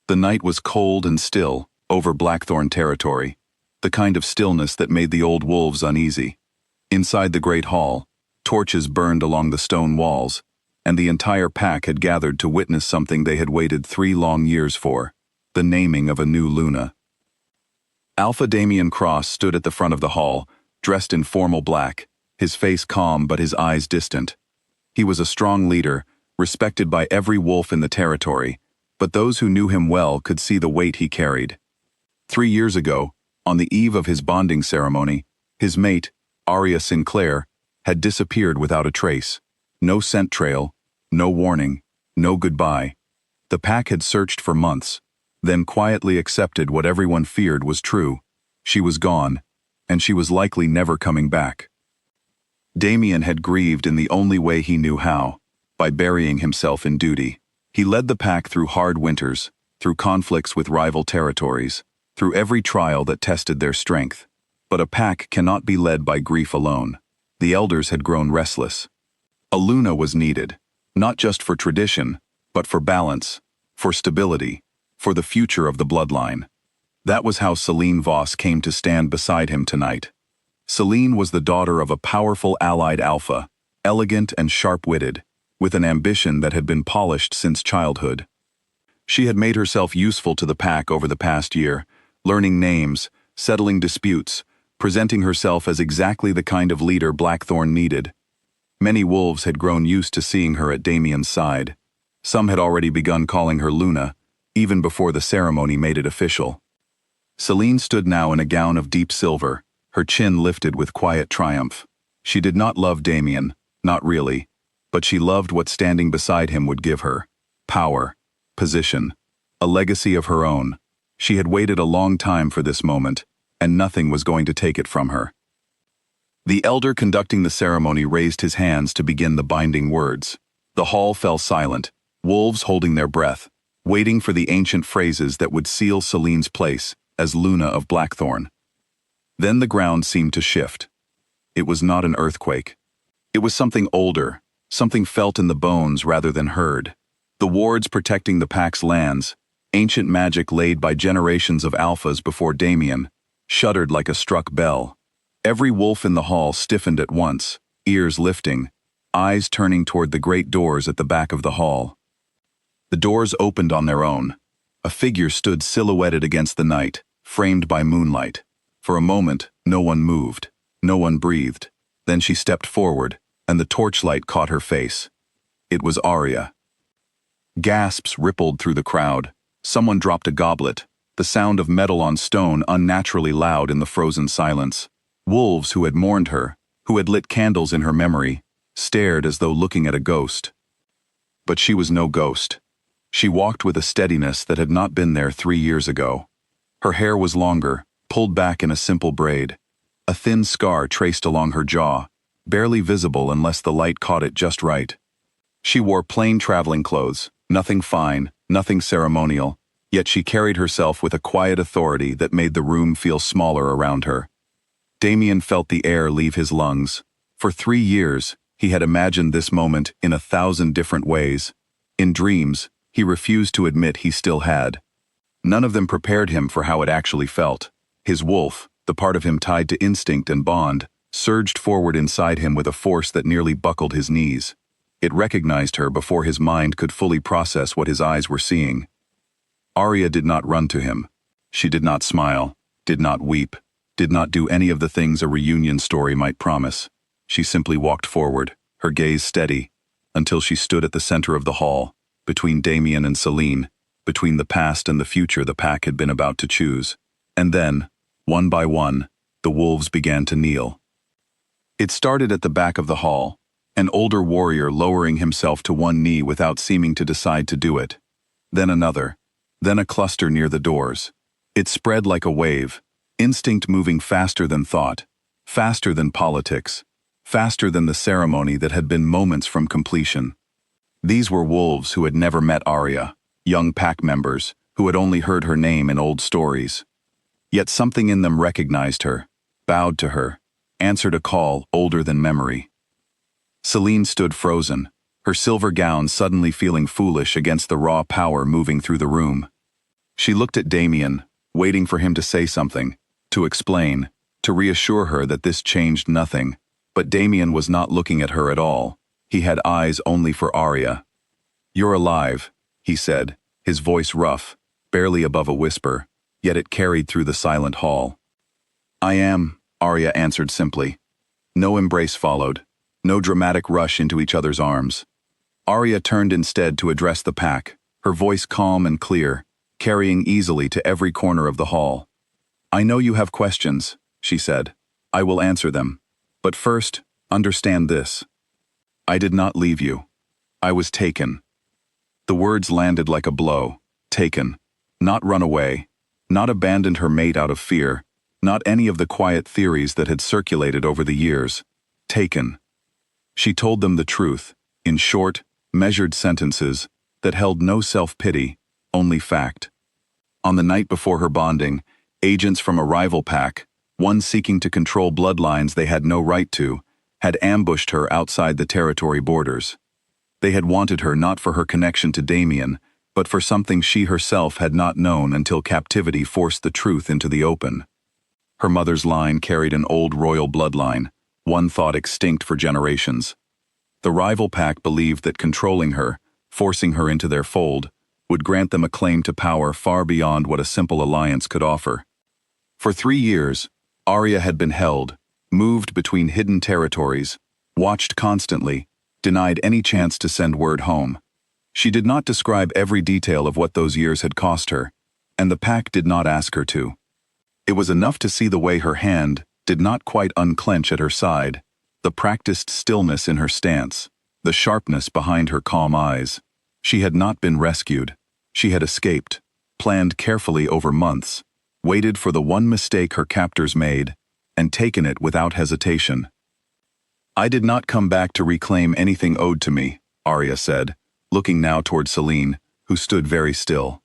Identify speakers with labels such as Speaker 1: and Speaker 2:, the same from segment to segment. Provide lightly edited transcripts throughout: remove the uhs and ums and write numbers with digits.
Speaker 1: The night was cold and still, over Blackthorn territory, the kind of stillness that made the old wolves uneasy. Inside the great hall, torches burned along the stone walls, and the entire pack had gathered to witness something they had waited 3 long years for, the naming of a new Luna. Alpha Damian Cross stood at the front of the hall, dressed in formal black, his face calm but his eyes distant. He was a strong leader, respected by every wolf in the territory, but those who knew him well could see the weight he carried. 3 years ago, on the eve of his bonding ceremony, his mate, Arya Sinclair, had disappeared without a trace. No scent trail, no warning, no goodbye. The pack had searched for months, then quietly accepted what everyone feared was true. She was gone, and she was likely never coming back. Damian had grieved in the only way he knew how, by burying himself in duty. He led the pack through hard winters, through conflicts with rival territories, through every trial that tested their strength. But a pack cannot be led by grief alone. The elders had grown restless. A Luna was needed, not just for tradition, but for balance, for stability, for the future of the bloodline. That was how Selene Voss came to stand beside him tonight. Selene was the daughter of a powerful allied alpha, elegant and sharp-witted, with an ambition that had been polished since childhood. She had made herself useful to the pack over the past year, learning names, settling disputes, presenting herself as exactly the kind of leader Blackthorn needed. Many wolves had grown used to seeing her at Damian's side. Some had already begun calling her Luna, even before the ceremony made it official. Selene stood now in a gown of deep silver, her chin lifted with quiet triumph. She did not love Damian, not really, but she loved what standing beside him would give her: power, position, a legacy of her own. She had waited a long time for this moment, and nothing was going to take it from her. The elder conducting the ceremony raised his hands to begin the binding words. The hall fell silent, wolves holding their breath, waiting for the ancient phrases that would seal Selene's place as Luna of Blackthorn. Then the ground seemed to shift. It was not an earthquake. It was something older, something felt in the bones rather than heard. The wards protecting the pack's lands, ancient magic laid by generations of alphas before Damian, shuddered like a struck bell. Every wolf in the hall stiffened at once, ears lifting, eyes turning toward the great doors at the back of the hall. The doors opened on their own. A figure stood silhouetted against the night, framed by moonlight. For a moment, no one moved, no one breathed. Then she stepped forward, and the torchlight caught her face. It was Arya. Gasps rippled through the crowd. Someone dropped a goblet, the sound of metal on stone unnaturally loud in the frozen silence. Wolves who had mourned her, who had lit candles in her memory, stared as though looking at a ghost. But she was no ghost. She walked with a steadiness that had not been there 3 years ago. Her hair was longer, pulled back in a simple braid. A thin scar traced along her jaw, barely visible unless the light caught it just right. She wore plain traveling clothes, nothing fine, nothing ceremonial, yet she carried herself with a quiet authority that made the room feel smaller around her. Damian felt the air leave his lungs. For 3 years, he had imagined this moment in 1,000 different ways. In dreams, he refused to admit he still had. None of them prepared him for how it actually felt. His wolf, the part of him tied to instinct and bond, surged forward inside him with a force that nearly buckled his knees. It recognized her before his mind could fully process what his eyes were seeing. Arya did not run to him. She did not smile, did not weep, did not do any of the things a reunion story might promise. She simply walked forward, her gaze steady, until she stood at the center of the hall, between Damian and Selene, between the past and the future the pack had been about to choose. And then, one by one, the wolves began to kneel. It started at the back of the hall, an older warrior lowering himself to one knee without seeming to decide to do it. Then another, then a cluster near the doors. It spread like a wave, instinct moving faster than thought, faster than politics, faster than the ceremony that had been moments from completion. These were wolves who had never met Arya, young pack members who had only heard her name in old stories. Yet something in them recognized her, bowed to her, answered a call older than memory. Selene stood frozen, her silver gown suddenly feeling foolish against the raw power moving through the room. She looked at Damien, waiting for him to say something, to explain, to reassure her that this changed nothing. But Damien was not looking at her at all. He had eyes only for Arya. "You're alive," he said, his voice rough, barely above a whisper, yet it carried through the silent hall. "I am," Arya answered simply. No embrace followed, no dramatic rush into each other's arms. Arya turned instead to address the pack, her voice calm and clear, carrying easily to every corner of the hall. "I know you have questions," she said. "I will answer them. But first, understand this. I did not leave you. I was taken." The words landed like a blow. Taken. Not run away. Not abandoned her mate out of fear. Not any of the quiet theories that had circulated over the years. Taken. She told them the truth, in short, measured sentences that held no self-pity, only fact. On the night before her bonding, agents from a rival pack, one seeking to control bloodlines they had no right to, had ambushed her outside the territory borders. They had wanted her not for her connection to Damien, but for something she herself had not known until captivity forced the truth into the open. Her mother's line carried an old royal bloodline, one thought extinct for generations. The rival pack believed that controlling her, forcing her into their fold, would grant them a claim to power far beyond what a simple alliance could offer. For 3 years, Arya had been held, moved between hidden territories, watched constantly, denied any chance to send word home. She did not describe every detail of what those years had cost her, and the pack did not ask her to. It was enough to see the way her hand did not quite unclench at her side, the practiced stillness in her stance, the sharpness behind her calm eyes. She had not been rescued. She had escaped, planned carefully over months, waited for the one mistake her captors made, and taken it without hesitation. "I did not come back to reclaim anything owed to me," Arya said, looking now toward Selene, who stood very still.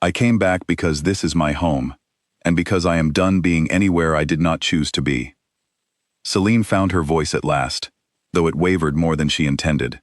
Speaker 1: "I came back because this is my home, and because I am done being anywhere I did not choose to be." Selene found her voice at last, though it wavered more than she intended.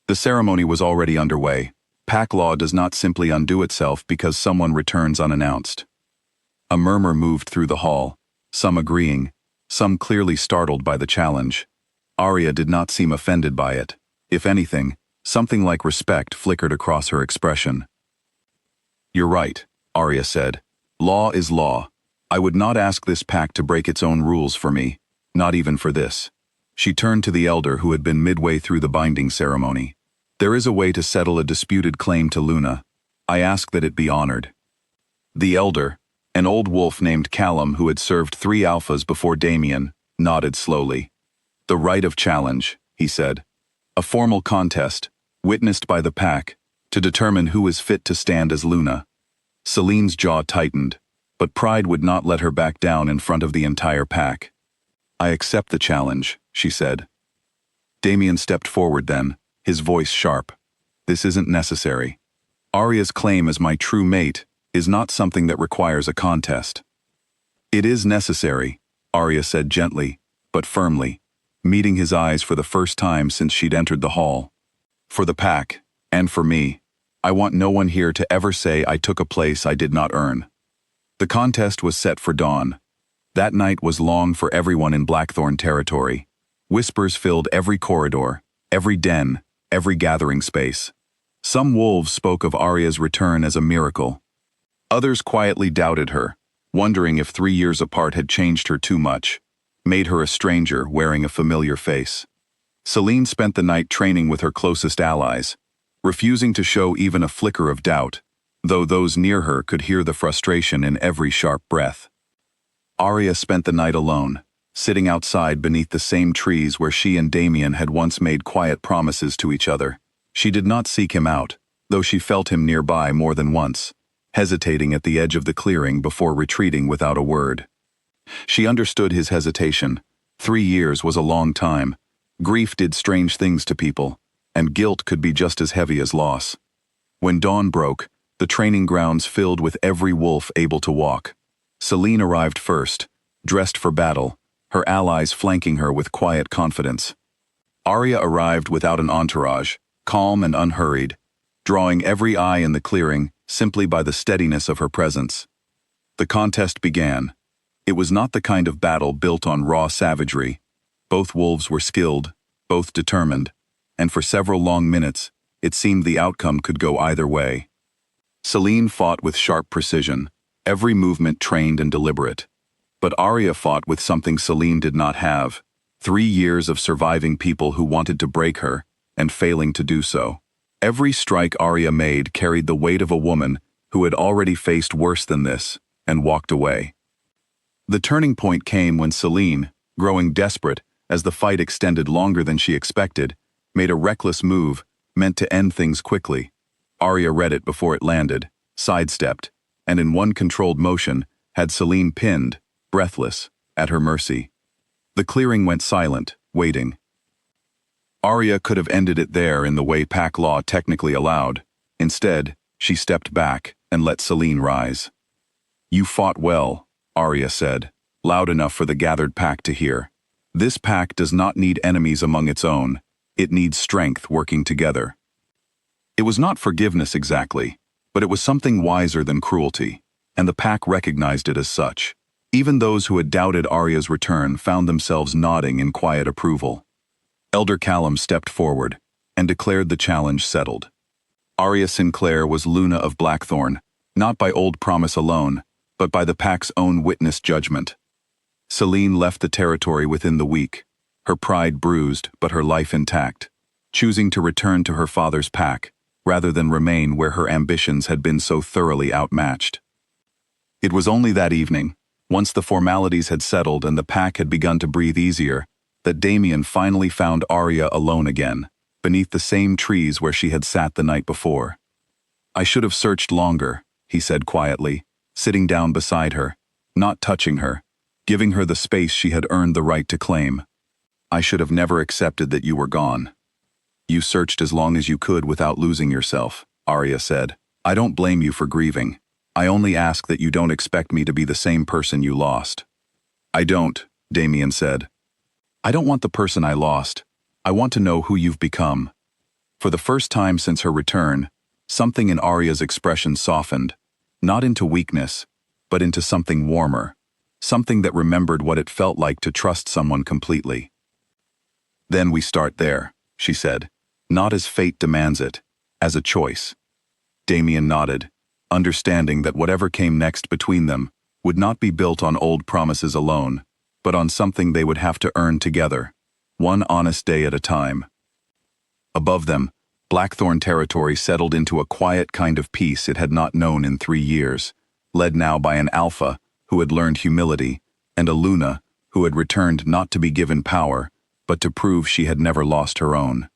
Speaker 1: The ceremony was already underway. Pack law does not simply undo itself because someone returns unannounced. A murmur moved through the hall, some agreeing, some clearly startled by the challenge. Arya did not seem offended by it. If anything, something like respect flickered across her expression. "You're right," Arya said. "Law is law. I would not ask this pack to break its own rules for me, not even for this." She turned to the elder who had been midway through the binding ceremony. "There is a way to settle a disputed claim to Luna. I ask that it be honored." The elder, an old wolf named Callum who had served 3 alphas before Damien, nodded slowly. "The right of challenge," he said. "A formal contest, witnessed by the pack, to determine who is fit to stand as Luna." Selene's jaw tightened, but pride would not let her back down in front of the entire pack. "I accept the challenge," she said. Damien stepped forward then, his voice sharp. "This isn't necessary. Arya's claim as my true mate is not something that requires a contest." "It is necessary," Arya said gently, but firmly, meeting his eyes for the first time since she'd entered the hall. "For the pack, and for me, I want no one here to ever say I took a place I did not earn." The contest was set for dawn. That night was long for everyone in Blackthorn territory. Whispers filled every corridor, every den, every gathering space. Some wolves spoke of Arya's return as a miracle. Others quietly doubted her, wondering if 3 years apart had changed her too much, made her a stranger wearing a familiar face. Selene spent the night training with her closest allies, refusing to show even a flicker of doubt, though those near her could hear the frustration in every sharp breath. Arya spent the night alone, sitting outside beneath the same trees where she and Damien had once made quiet promises to each other. She did not seek him out, though she felt him nearby more than once, hesitating at the edge of the clearing before retreating without a word. She understood his hesitation. 3 years was a long time. Grief did strange things to people, and guilt could be just as heavy as loss. When dawn broke, the training grounds filled with every wolf able to walk. Selene arrived first, dressed for battle, her allies flanking her with quiet confidence. Arya arrived without an entourage, calm and unhurried, drawing every eye in the clearing, simply by the steadiness of her presence. The contest began. It was not the kind of battle built on raw savagery. Both wolves were skilled, both determined, and for several long minutes, it seemed the outcome could go either way. Selene fought with sharp precision, every movement trained and deliberate. But Arya fought with something Selene did not have: 3 years of surviving people who wanted to break her, and failing to do so. Every strike Arya made carried the weight of a woman who had already faced worse than this, and walked away. The turning point came when Selene, growing desperate as the fight extended longer than she expected, made a reckless move meant to end things quickly. Arya read it before it landed, sidestepped, and in one controlled motion had Selene pinned, breathless, at her mercy. The clearing went silent, waiting. Arya could have ended it there in the way pack law technically allowed. Instead, she stepped back and let Selene rise. "You fought well," Arya said, loud enough for the gathered pack to hear. "This pack does not need enemies among its own. It needs strength working together." It was not forgiveness exactly, but it was something wiser than cruelty, and the pack recognized it as such. Even those who had doubted Arya's return found themselves nodding in quiet approval. Elder Callum stepped forward and declared the challenge settled. Arya Sinclair was Luna of Blackthorn, not by old promise alone, but by the pack's own witness judgment. Selene left the territory within the week, her pride bruised but her life intact, choosing to return to her father's pack rather than remain where her ambitions had been so thoroughly outmatched. It was only that evening, once the formalities had settled and the pack had begun to breathe easier, that Damien finally found Arya alone again, beneath the same trees where she had sat the night before. "I should have searched longer," he said quietly, sitting down beside her, not touching her, giving her the space she had earned the right to claim. "I should have never accepted that you were gone." "You searched as long as you could without losing yourself," Arya said. "I don't blame you for grieving. I only ask that you don't expect me to be the same person you lost." "I don't," Damien said. "I don't want the person I lost. I want to know who you've become." For the first time since her return, something in Arya's expression softened, not into weakness, but into something warmer, something that remembered what it felt like to trust someone completely. "Then we start there," she said, "not as fate demands it, as a choice." Damien nodded, understanding that whatever came next between them would not be built on old promises alone, but on something they would have to earn together, one honest day at a time. Above them, Blackthorn territory settled into a quiet kind of peace it had not known in 3 years, led now by an Alpha who had learned humility, and a Luna who had returned not to be given power, but to prove she had never lost her own.